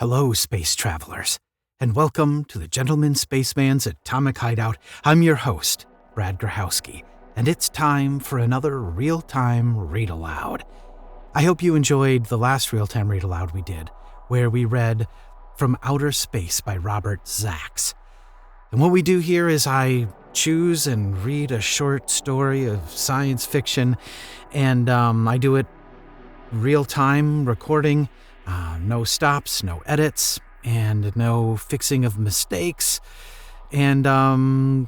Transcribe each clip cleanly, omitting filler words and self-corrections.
Hello, space travelers, and welcome to the Gentleman Spaceman's Atomic Hideout. I'm your host, Brad Grahowski, and it's time for another real-time read-aloud. I hope you enjoyed the last real-time read-aloud we did, where we read From Outer Space by Robert Sachs. And what we do here is I choose and read a short story of science fiction, and I do it real-time recording. No stops, no edits, and no fixing of mistakes, and often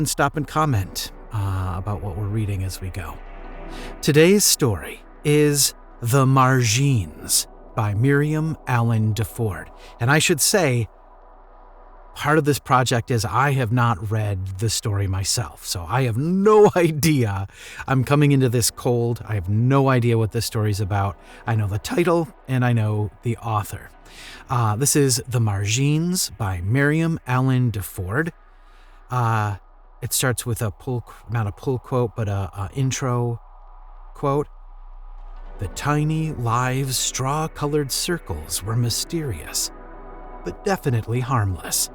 stop and comment about what we're reading as we go. Today's story is The Margenes by Miriam Allen De Ford. And I should say, part of this project is I have not read the story myself, so I have no idea. I'm coming into this cold. I have no idea what this story's about. I know the title, and I know the author. This is The Margenes by Miriam Allen De Ford. It starts with not a pull quote, but a intro quote. The tiny, live, straw-colored circles were mysterious, but definitely harmless.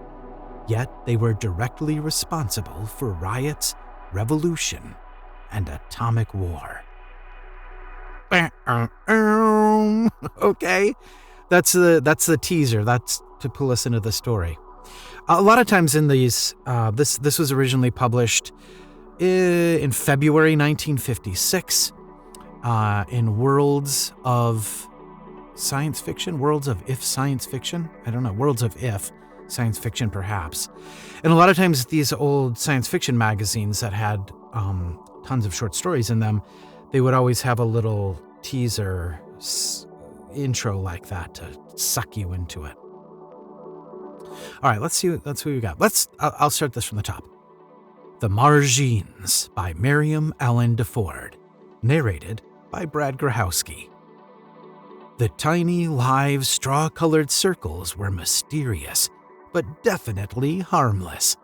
Yet they were directly responsible for riots, revolution, and atomic war. Okay, that's the teaser. That's to pull us into the story. A lot of times in these, this was originally published in February 1956 in Worlds of Science Fiction, Worlds of If Science Fiction. I don't know, Worlds of If. Science fiction, perhaps. And a lot of times these old science fiction magazines that had tons of short stories in them, they would always have a little teaser intro like that to suck you into it. All right, let's see what we got. I'll start this from the top. The Margenes by Miriam Allen De Ford, narrated by Brad Grahowski. The tiny, live, straw-colored circles were mysterious, but definitely harmless.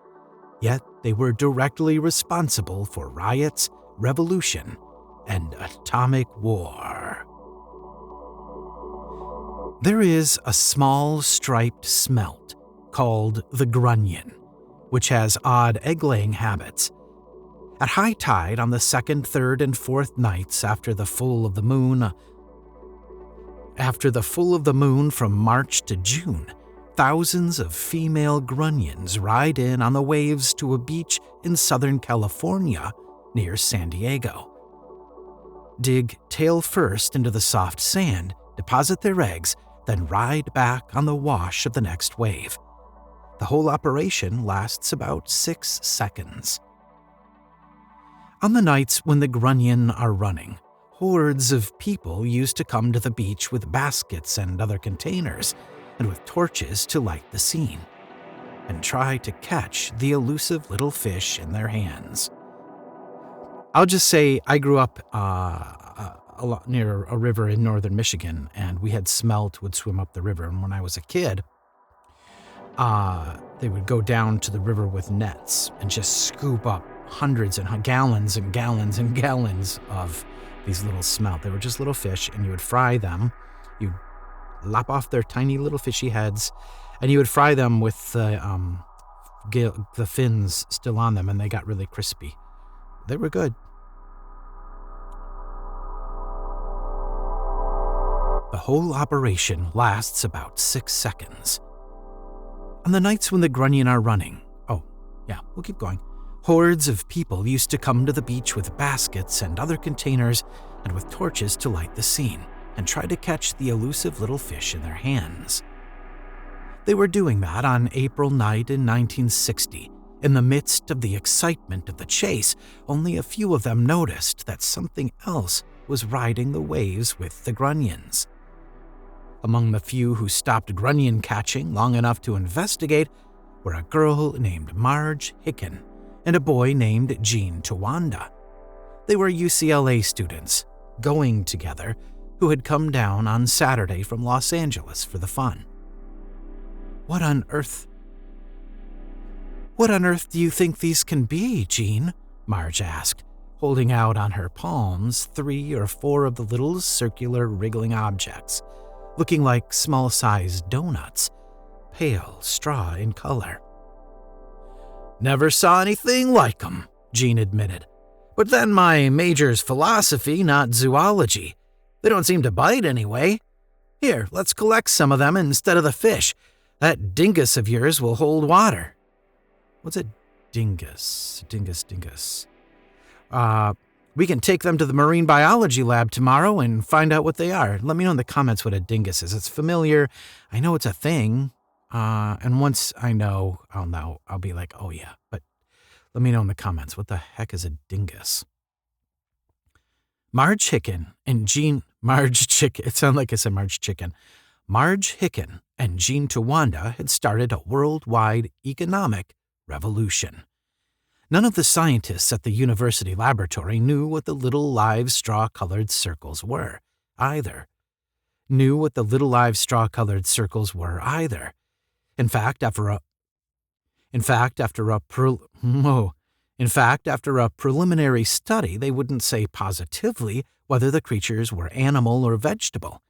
Yet they were directly responsible for riots, revolution, and atomic war. There is a small striped smelt called the grunion, which has odd egg-laying habits. At high tide on the second, third, and fourth nights after the full of the moon from March to June, thousands of female grunions ride in on the waves to a beach in Southern California near San Diego. Dig tail first into the soft sand, deposit their eggs, then ride back on the wash of the next wave. The whole operation lasts about 6 seconds. On the nights when the grunion are running, hordes of people used to come to the beach with baskets and other containers, and with torches to light the scene, and try to catch the elusive little fish in their hands. I'll just say I grew up near a river in northern Michigan, and we had smelt would swim up the river. And when I was a kid, they would go down to the river with nets and just scoop up hundreds and gallons and gallons and gallons of these little smelt. They were just little fish, and you would fry them. You'd lop off their tiny little fishy heads, and you would fry them with the fins still on them, and they got really crispy. They were good. The whole operation lasts about 6 seconds. On the nights when the grunion are running, we'll keep going. Hordes of people used to come to the beach with baskets and other containers and with torches to light the scene and try to catch the elusive little fish in their hands. They were doing that on April night in 1960. In the midst of the excitement of the chase, only a few of them noticed that something else was riding the waves with the grunions. Among the few who stopped grunion catching long enough to investigate were a girl named Marge Hicken and a boy named Gene Tawanda. They were UCLA students, going together, who had come down on Saturday from Los Angeles for the fun. What on earth do you think these can be, Gene? Marge asked, holding out on her palms 3 or 4 of the little circular wriggling objects. looking like small-sized donuts, pale straw in color. "Never saw anything like 'em," Gene admitted. "But then my major's philosophy, not zoology. They don't seem to bite anyway. Here, let's collect some of them instead of the fish. That dingus of yours will hold water." What's a dingus? Dingus. We can take them to the marine biology lab tomorrow and find out what they are. Let me know in the comments what a dingus is. It's familiar. I know it's a thing. And once I know, I'll be like, oh yeah. But let me know in the comments. What the heck is a dingus? Marge Hicken and Gene Towanda had started a worldwide economic revolution. None of the scientists at the university laboratory knew what the little live straw-colored circles were either. In fact, after a preliminary study, they wouldn't say positively whether the creatures were animal or vegetable.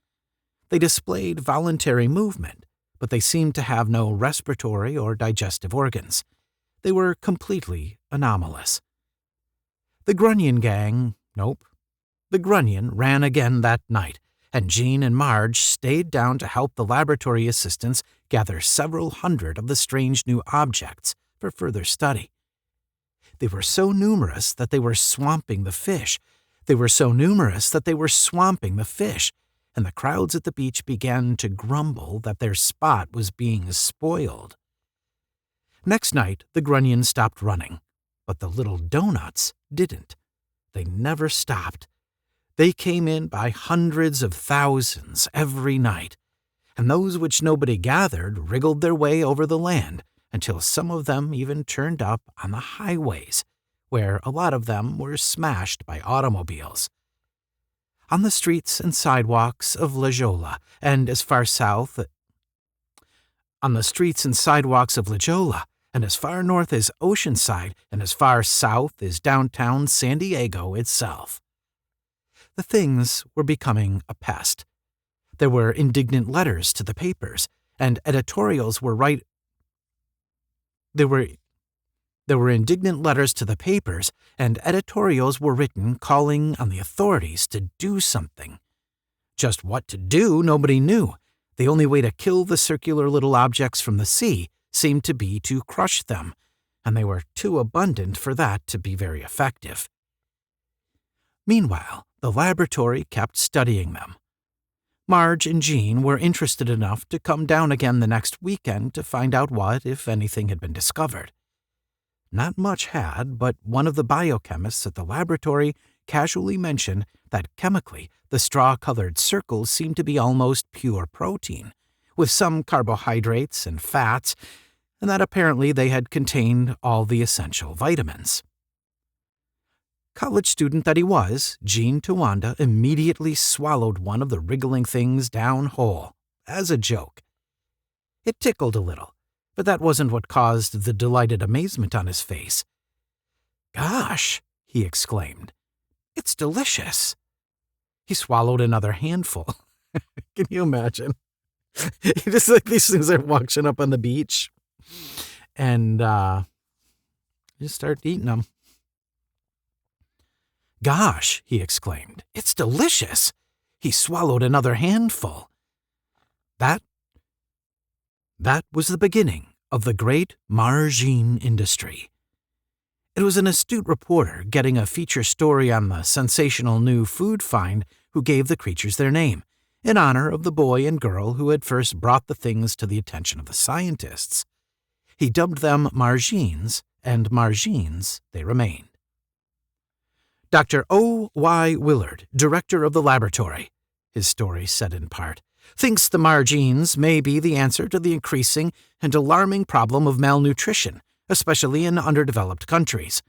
They displayed voluntary movement, but they seemed to have no respiratory or digestive organs. They were completely anomalous. The Grunion ran again that night, and Gene and Marge stayed down to help the laboratory assistants gather several hundred of the strange new objects for further study. They were so numerous that they were swamping the fish. And the crowds at the beach began to grumble that their spot was being spoiled. Next night, the Grunions stopped running, but the little donuts didn't. They never stopped. They came in by hundreds of thousands every night, and those which nobody gathered wriggled their way over the land until some of them even turned up on the highways, where a lot of them were smashed by automobiles. On the streets and sidewalks of La Jolla and as far north as Oceanside and as far south as downtown San Diego itself. The things were becoming a pest. There were indignant letters to the papers, and editorials were written calling on the authorities to do something. Just what to do, nobody knew. The only way to kill the circular little objects from the sea seemed to be to crush them, and they were too abundant for that to be very effective. Meanwhile, the laboratory kept studying them. Marge and Gene were interested enough to come down again the next weekend to find out what, if anything, had been discovered. Not much had, but one of the biochemists at the laboratory casually mentioned that chemically the straw-colored circles seemed to be almost pure protein, with some carbohydrates and fats, and that apparently they had contained all the essential vitamins. College student that he was, Gene Towanda immediately swallowed one of the wriggling things down whole, as a joke. It tickled a little, but that wasn't what caused the delighted amazement on his face. "Gosh," he exclaimed, "it's delicious." He swallowed another handful. Can you imagine? Just like these things are washing up on the beach. And just start eating them. "Gosh," he exclaimed, "it's delicious." He swallowed another handful. That was the beginning of the great Margene industry. It was an astute reporter getting a feature story on the sensational new food find who gave the creatures their name, in honor of the boy and girl who had first brought the things to the attention of the scientists. He dubbed them Margenes, and Margenes they remained. Dr. O. Y. Willard, director of the laboratory, his story said in part, thinks the Margenes may be the answer to the increasing and alarming problem of malnutrition, especially in underdeveloped countries.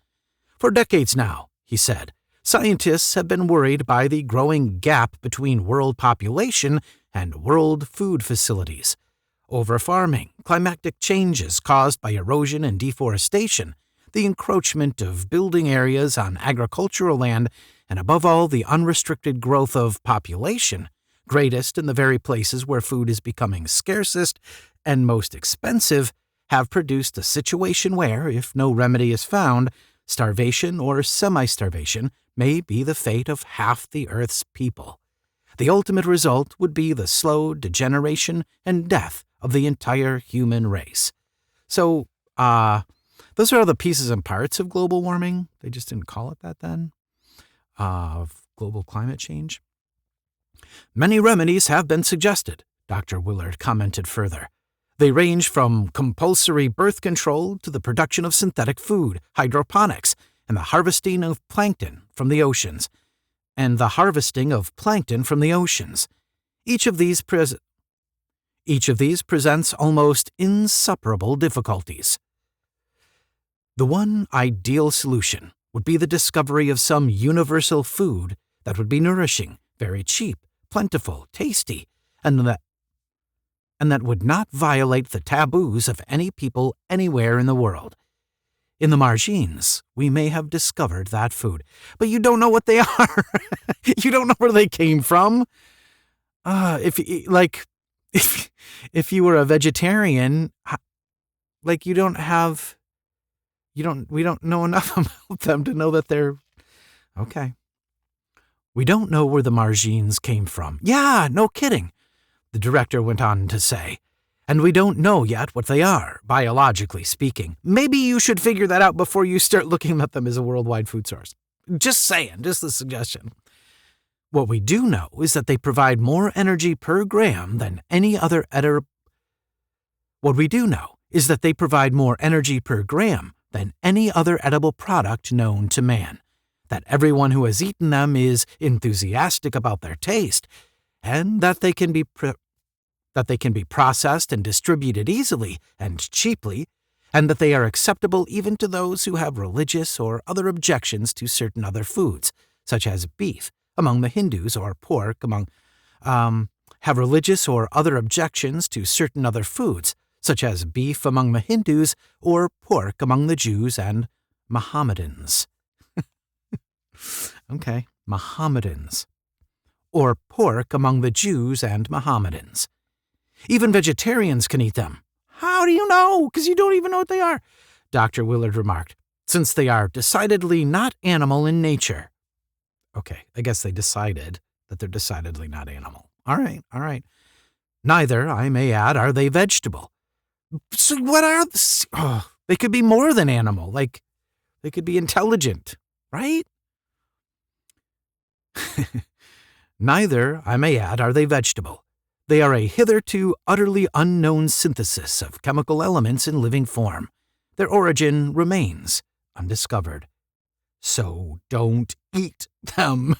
For decades now, he said, scientists have been worried by the growing gap between world population and world food facilities. Overfarming, climatic changes caused by erosion and deforestation, the encroachment of building areas on agricultural land, and above all the unrestricted growth of population, greatest in the very places where food is becoming scarcest and most expensive, have produced a situation where, if no remedy is found, starvation or semi-starvation may be the fate of half the Earth's people. The ultimate result would be the slow degeneration and death of the entire human race. So, those are all the pieces and parts of global warming. They just didn't call it that then. Of global climate change. Many remedies have been suggested, Dr. Willard commented further. They range from compulsory birth control to the production of synthetic food, hydroponics, and the harvesting of plankton from the oceans. Each of these presents almost insuperable difficulties. The one ideal solution would be the discovery of some universal food that would be nourishing, very cheap, plentiful, tasty, and that would not violate the taboos of any people anywhere in the world. In the Margenes, we may have discovered that food, but you don't know what they are. You don't know where they came from. If you were a vegetarian, we don't know enough about them to know that they're okay. We don't know where the Margenes came from. Yeah, no kidding, the director went on to say. And we don't know yet what they are, biologically speaking. Maybe you should figure that out before you start looking at them as a worldwide food source. Just saying, just a suggestion. What we do know is that they provide more energy per gram than any other edible product known to man. That everyone who has eaten them is enthusiastic about their taste, and that they can be processed and distributed easily and cheaply, and that they are acceptable even to those who have religious or other objections to certain other foods, such as beef among the Hindus or pork among the Jews and Mohammedans. Okay, Mohammedans. Or pork among the Jews and Mohammedans. Even vegetarians can eat them. How do you know? Because you don't even know what they are, Dr. Willard remarked, since they are decidedly not animal in nature. Okay, I guess they decided that they're decidedly not animal. All right. Neither, I may add, are they vegetable. So what are they could be more than animal, like they could be intelligent, right? Neither, I may add, are they vegetable. They are a hitherto utterly unknown synthesis of chemical elements in living form. Their origin remains undiscovered. So don't eat them.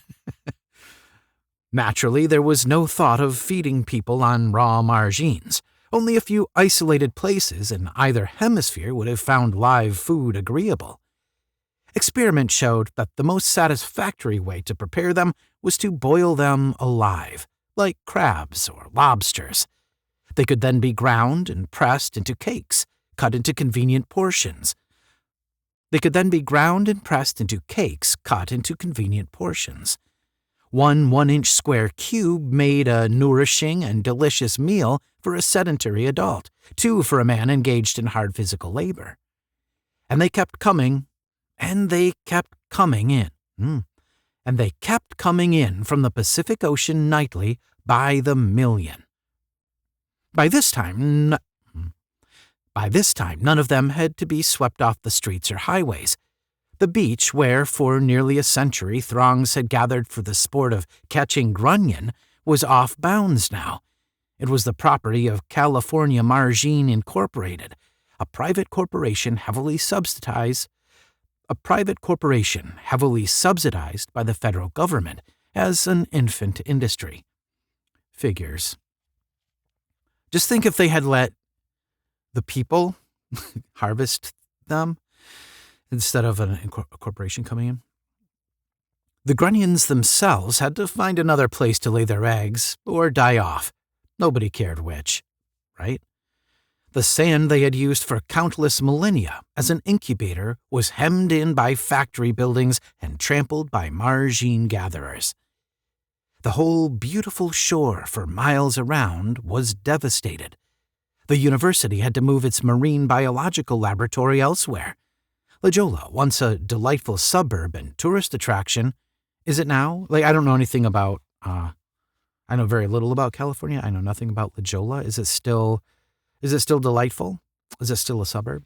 Naturally, there was no thought of feeding people on raw Margenes. Only a few isolated places in either hemisphere would have found live food agreeable. Experiment showed that the most satisfactory way to prepare them was to boil them alive, like crabs or lobsters. They could then be ground and pressed into cakes, cut into convenient portions. One 1-inch square cube made a nourishing and delicious meal for a sedentary adult, 2 for a man engaged in hard physical labor. And they kept coming in. And they kept coming in from the Pacific Ocean nightly by the million. By this time, none of them had to be swept off the streets or highways. The beach, where for nearly a century throngs had gathered for the sport of catching grunion, was off bounds now. It was the property of California Margene Incorporated, a private corporation heavily subsidized by the federal government as an infant industry. Figures. Just think if they had let the people harvest them instead of a corporation coming in. The grunions themselves had to find another place to lay their eggs or die off. Nobody cared which, right? The sand they had used for countless millennia as an incubator was hemmed in by factory buildings and trampled by Margene gatherers. The whole beautiful shore for miles around was devastated. The university had to move its marine biological laboratory elsewhere. La Jolla, once a delightful suburb and tourist attraction, is it now? I don't know anything about, I know very little about California. I know nothing about La Jolla. Is it still delightful? Is it still a suburb?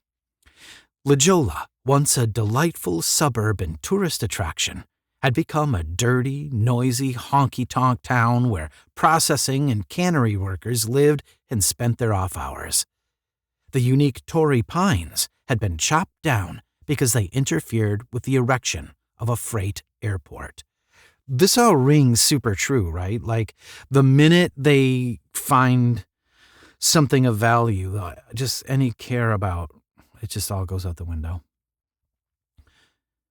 La Jolla, once a delightful suburb and tourist attraction, had become a dirty, noisy, honky-tonk town where processing and cannery workers lived and spent their off hours. The unique Torrey pines had been chopped down because they interfered with the erection of a freight airport. This all rings super true, right? The minute they find something of value, just any care about, it just all goes out the window.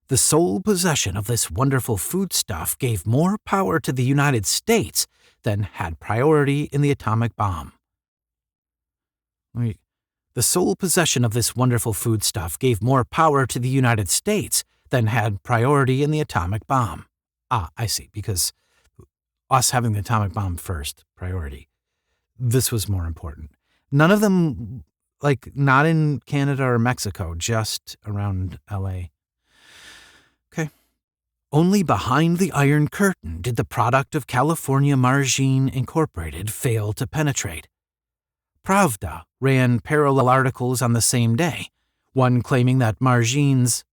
The sole possession of this wonderful foodstuff gave more power to the United States than had priority in the atomic bomb. The sole possession of this wonderful foodstuff gave more power to the United States than had priority in the atomic bomb. I see, because us having the atomic bomb first, priority. This was more important. None of them, not in Canada or Mexico, just around LA. Okay. Only behind the Iron Curtain did the product of California Margene Incorporated fail to penetrate. Pravda ran parallel articles on the same day, one claiming that Margenes,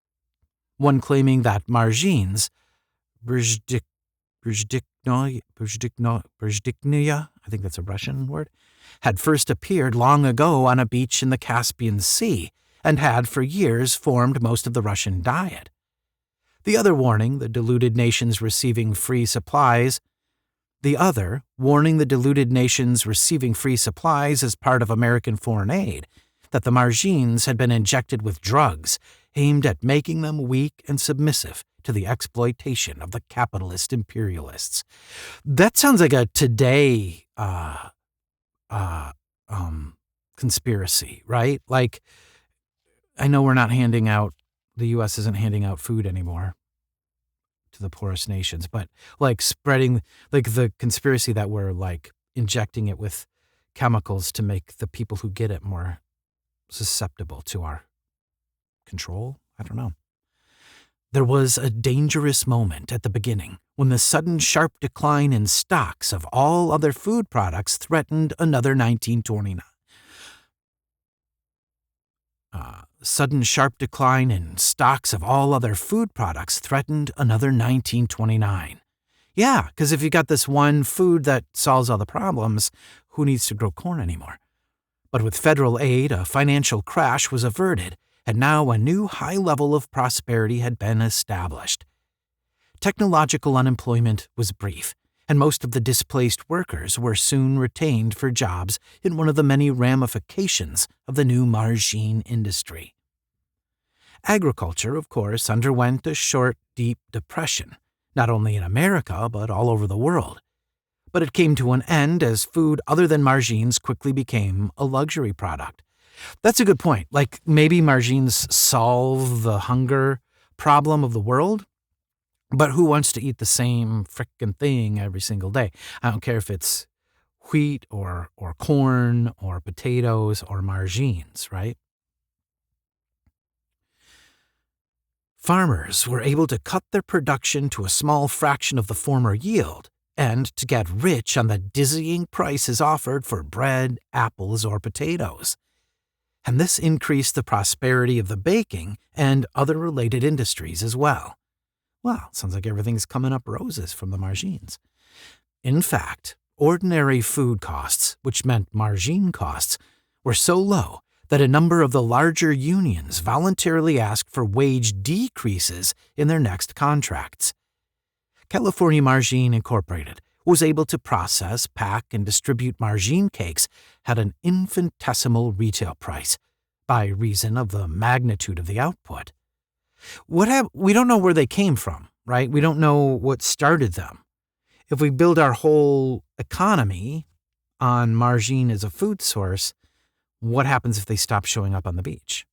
Brzdiknaya, I think that's a Russian word, had first appeared long ago on a beach in the Caspian Sea and had for years formed most of the Russian diet. The other warning the deluded nations receiving free supplies as part of American foreign aid, that the Margenes had been injected with drugs aimed at making them weak and submissive to the exploitation of the capitalist imperialists. That sounds like a today conspiracy, right? I know the U.S. isn't handing out food anymore to the poorest nations, but spreading the conspiracy that we're injecting it with chemicals to make the people who get it more susceptible to our control. I don't know. There was a dangerous moment at the beginning when the sudden sharp decline in stocks of all other food products threatened another 1929. Sudden sharp decline in stocks of all other food products threatened another 1929. Yeah, because if you got this one food that solves all the problems, who needs to grow corn anymore? But with federal aid, a financial crash was averted, and now a new high level of prosperity had been established. Technological unemployment was brief, and most of the displaced workers were soon retained for jobs in one of the many ramifications of the new Margene industry. Agriculture, of course, underwent a short, deep depression, not only in America but all over the world. But it came to an end as food other than Margenes quickly became a luxury product. That's a good point. Maybe Margenes solve the hunger problem of the world, but who wants to eat the same frickin' thing every single day? I don't care if it's wheat or corn or potatoes or Margenes, right? Farmers were able to cut their production to a small fraction of the former yield and to get rich on the dizzying prices offered for bread, apples, or potatoes. And this increased the prosperity of the baking and other related industries as well. Well, sounds like everything's coming up roses from the Margenes. In fact, ordinary food costs, which meant Margene costs, were so low that a number of the larger unions voluntarily asked for wage decreases in their next contracts. California Margene Incorporated was able to process, pack, and distribute Margene cakes at an infinitesimal retail price by reason of the magnitude of the output. We don't know where they came from, right? We don't know what started them. If we build our whole economy on Margene as a food source, what happens if they stop showing up on the beach?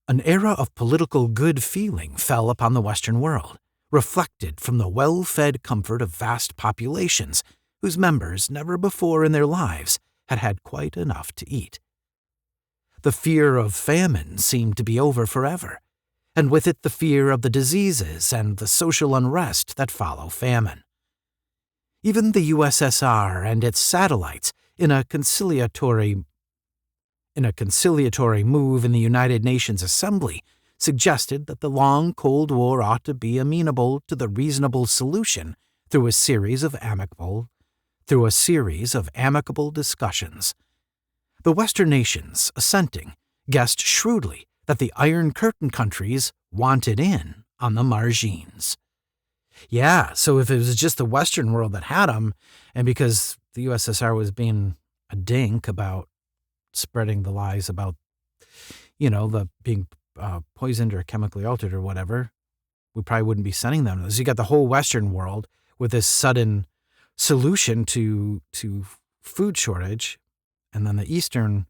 An era of political good feeling fell upon the Western world, reflected from the well-fed comfort of vast populations whose members never before in their lives had had quite enough to eat. The fear of famine seemed to be over forever, and with it the fear of the diseases and the social unrest that follow famine. Even the USSR and its satellites, in a conciliatory move in the United Nations Assembly, suggested that the long Cold War ought to be amenable to the reasonable solution through a series of amicable discussions. The Western nations, assenting, guessed shrewdly that the Iron Curtain countries wanted in on the Margenes. Yeah, so if it was just the Western world that had them, and because the USSR was being a dink about spreading the lies about, the being poisoned or chemically altered or whatever, we probably wouldn't be sending them. So you got the whole Western world with this sudden solution to food shortage, and then the Eastern,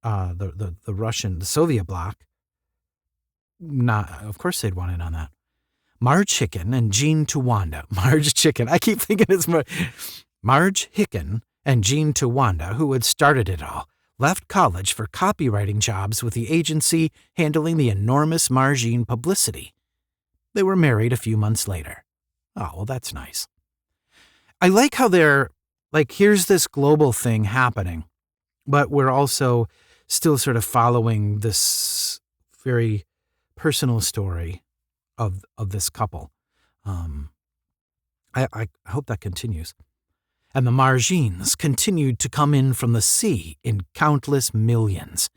the Russian, the Soviet bloc, of course they'd want in on that. Marge Hicken and Jean Towanda. Marge Chicken. I keep thinking it's Marge Hicken and Jean Towanda, who had started it all, left college for copywriting jobs with the agency handling the enormous Margene publicity. They were married a few months later. Oh, well, that's nice. I like how they're here's this global thing happening, but we're also still sort of following this very personal story of this couple. I hope that continues. And the Margenes continued to come in from the sea in countless millions.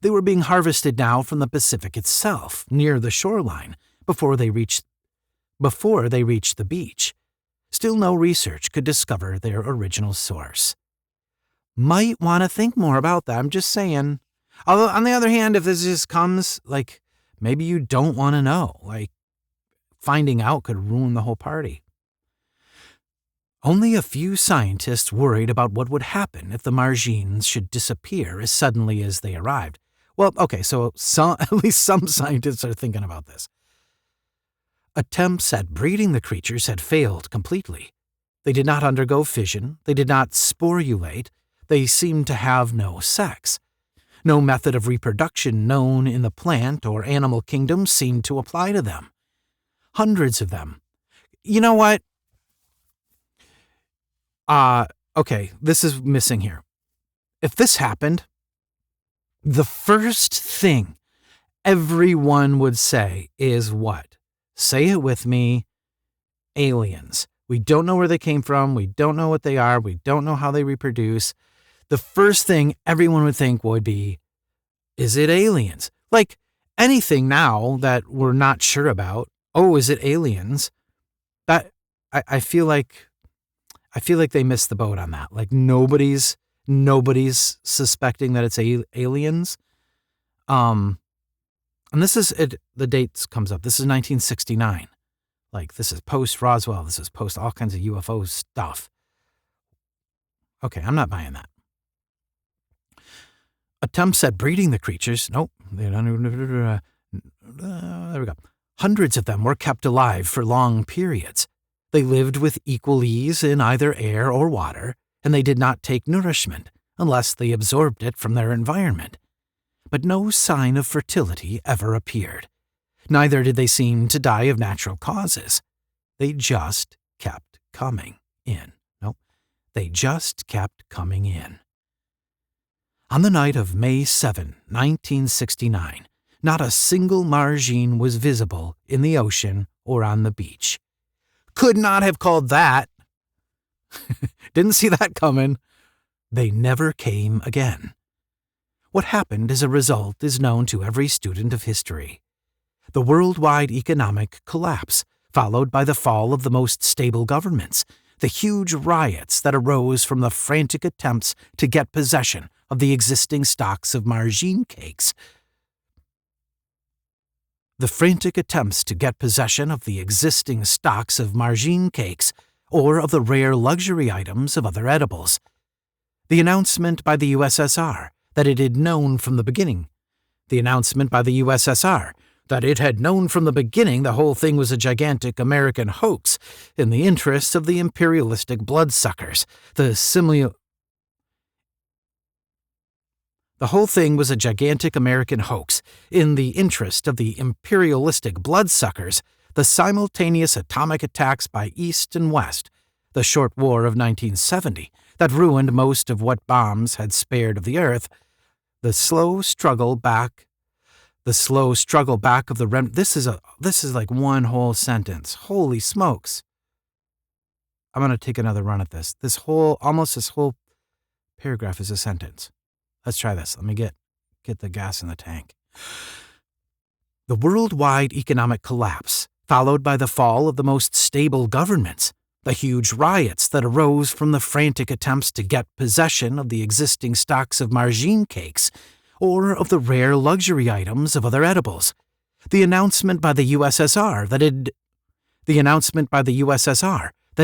They were being harvested now from the Pacific itself, near the shoreline, before they reached the beach. Still no research could discover their original source. Might want to think more about that, I'm just saying. Although, on the other hand, if this just comes, maybe you don't want to know. Finding out could ruin the whole party. Only a few scientists worried about what would happen if the Margenes should disappear as suddenly as they arrived. Well, okay, so at least some scientists are thinking about this. Attempts at breeding the creatures had failed completely. They did not undergo fission, they did not sporulate, they seemed to have no sex. No method of reproduction known in the plant or animal kingdom seemed to apply to them. Hundreds of them. You know what? Okay, this is missing here. If this happened, the first thing everyone would say is what? Say it with me. Aliens. We don't know where they came from. We don't know what they are. We don't know how they reproduce. The first thing everyone would think would be, is it aliens? Anything now that we're not sure about. Oh, is it aliens? That I feel like they missed the boat on that. Nobody's suspecting that it's aliens. And this is it. The dates comes up. This is 1969. This is post Roswell. This is post all kinds of UFO stuff. Okay, I'm not buying that. Attempts at breeding the creatures. Nope. There we go. Hundreds of them were kept alive for long periods. They lived with equal ease in either air or water, and they did not take nourishment unless they absorbed it from their environment. But no sign of fertility ever appeared. Neither did they seem to die of natural causes. They just kept coming in. They just kept coming in. On the night of May 7, 1969, not a single Margene was visible in the ocean or on the beach. Could not have called that. Didn't see that coming. They never came again. What happened as a result is known to every student of history. The worldwide economic collapse, followed by the fall of the most stable governments, the huge riots that arose from the frantic attempts to get possession of the existing stocks of Margene cakes. The frantic attempts to get possession of the existing stocks of Margene cakes or of the rare luxury items of other edibles. The announcement by the USSR that it had known from the beginning. The announcement by the USSR that it had known from the beginning the whole thing was a gigantic American hoax in the interest of the imperialistic bloodsuckers, the whole thing was a gigantic American hoax in the interest of the imperialistic bloodsuckers, the simultaneous atomic attacks by East and West, the short war of 1970 that ruined most of what bombs had spared of the Earth, the slow struggle back of the This is like one whole sentence. Holy smokes. I'm going to take another run at this. This whole paragraph is a sentence. Let's try this. Let me get the gas in the tank. The worldwide economic collapse, followed by the fall of the most stable governments, the huge riots that arose from the frantic attempts to get possession of the existing stocks of Margenes cakes or of the rare luxury items of other edibles, the announcement by the USSR that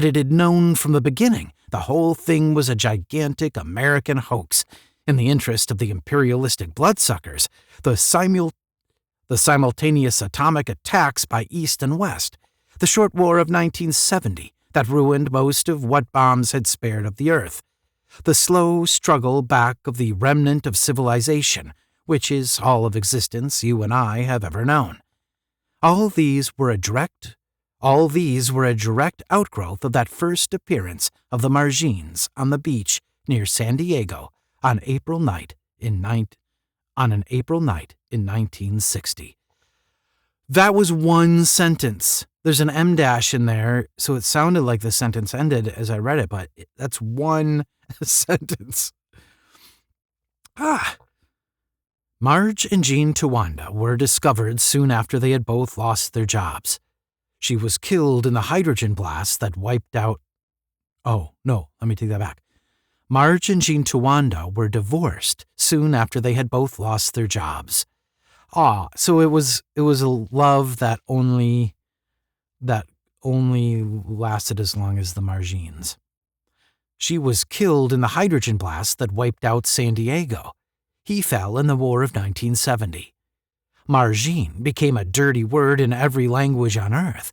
it had known from the beginning the whole thing was a gigantic American hoax in the interest of the imperialistic bloodsuckers, the simultaneous atomic attacks by East and West, the short war of 1970 that ruined most of what bombs had spared of the Earth, the slow struggle back of the remnant of civilization, which is all of existence you and I have ever known. All these were a direct outgrowth of that first appearance of the Margenes on the beach near San Diego on an April night in 1960. That was one sentence. There's an M dash in there, so it sounded like the sentence ended as I read it, but that's one sentence. Marge and Jean Tawanda were discovered soon after they had both lost their jobs. She was killed in the hydrogen blast that wiped out... Oh, no, let me take that back. Marge and Jean Tawanda were divorced soon after they had both lost their jobs. So it was a love that only lasted as long as the Margenes. She was killed in the hydrogen blast that wiped out San Diego. He fell in the War of 1970. Margene became a dirty word in every language on Earth.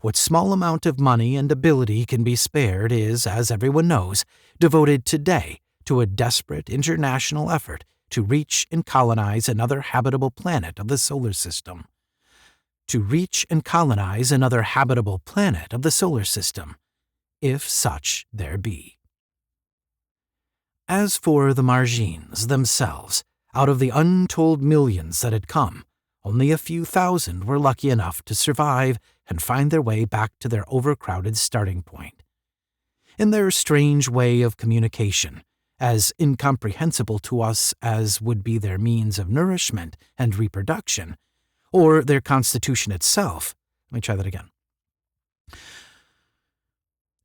What small amount of money and ability can be spared is, as everyone knows, devoted today to a desperate international effort to reach and colonize another habitable planet of the solar system. If such there be. As for the Margenes themselves, out of the untold millions that had come, only a few thousand were lucky enough to survive and find their way back to their overcrowded starting point. In their strange way of communication, as incomprehensible to us as would be their means of nourishment and reproduction, or their constitution itself. Let me try that again.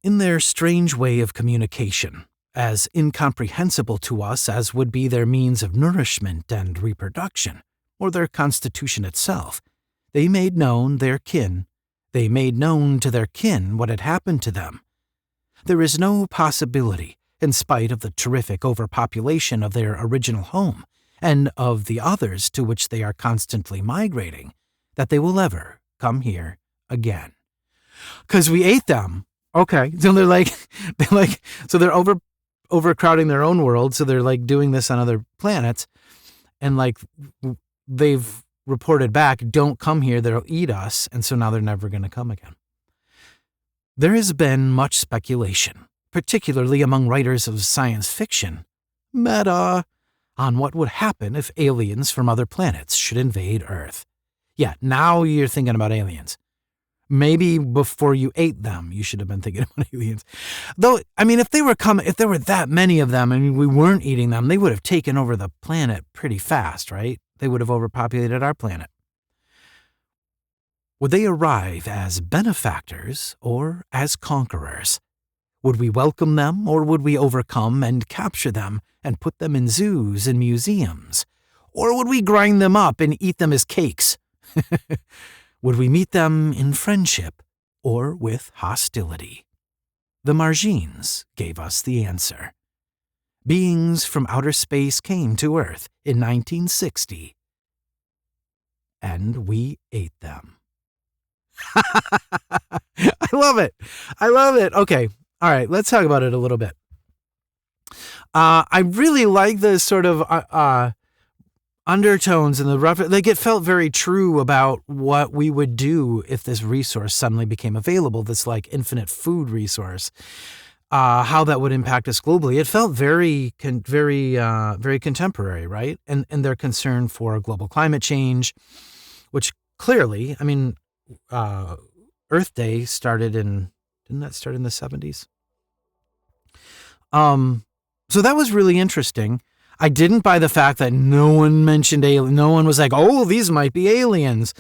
In their strange way of communication, as incomprehensible to us as would be their means of nourishment and reproduction, or their constitution itself, they made known to their kin what had happened to them. There is no possibility, in spite of the terrific overpopulation of their original home and of the others to which they are constantly migrating, that they will ever come here again. 'Cause we ate them. Okay, so they're overcrowding their own world, so they're like doing this on other planets, and like they've reported back, don't come here, they'll eat us, and so now they're never going to come again. There has been much speculation, particularly among writers of science fiction, meta, on what would happen if aliens from other planets should invade Earth. Yeah, now you're thinking about aliens. Maybe before you ate them, you should have been thinking about aliens. Though, I mean, if there were that many of them and we weren't eating them, they would have taken over the planet pretty fast, right? They would have overpopulated our planet. Would they arrive as benefactors or as conquerors? Would we welcome them, or would we overcome and capture them and put them in zoos and museums? Or would we grind them up and eat them as cakes? Would we meet them in friendship or with hostility? The Margenes gave us the answer. Beings from outer space came to Earth in 1960. and we ate them. I love it. I love it. Okay. All right. Let's talk about it a little bit. I really like the sort of undertones and the rough, like it felt very true about what we would do if this resource suddenly became available, this like infinite food resource, how that would impact us globally. It felt very contemporary, right? And their concern for global climate change, which clearly, I mean, Earth Day didn't that start in the 70s? So that was really interesting. I didn't buy the fact that no one mentioned aliens. No one was like, oh, these might be aliens.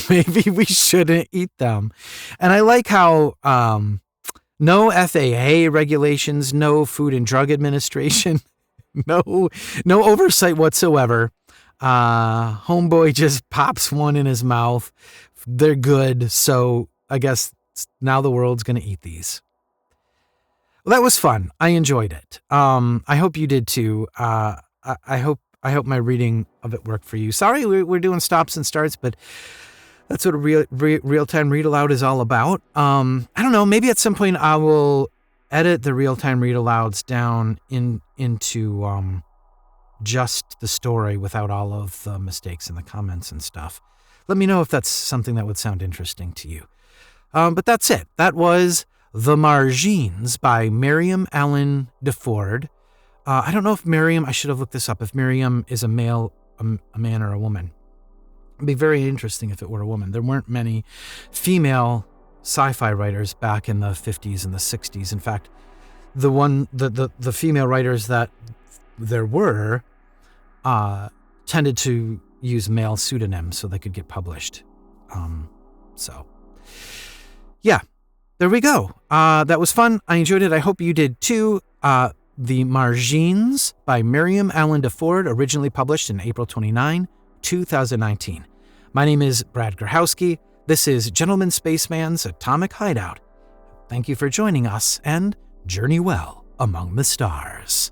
Maybe we shouldn't eat them. And I like how no FAA regulations, no Food and Drug Administration, no oversight whatsoever. Homeboy just pops one in his mouth. They're good. So I guess now the world's going to eat these. Well, that was fun. I enjoyed it. I hope you did too. I hope my reading of it worked for you. Sorry, we're doing stops and starts, but that's what a real-time read aloud is all about. I don't know. Maybe at some point I will edit the real-time read alouds down into just the story without all of the mistakes in the comments and stuff. Let me know if that's something that would sound interesting to you. But that's it. That was The Margenes by Miriam Allen De Ford. I don't know if Miriam, I should have looked this up, if Miriam is a male, a man or a woman. It'd be very interesting if it were a woman. There weren't many female sci-fi writers back in the 50s and the 60s. In fact, the female writers that there were tended to use male pseudonyms so they could get published. Yeah. There we go. That was fun. I enjoyed it. I hope you did too. The Margenes by Miriam Allen De Ford, originally published in April 29, 2019. My name is Brad Grahowski. This is Gentleman Spaceman's Atomic Hideout. Thank you for joining us, and journey well among the stars.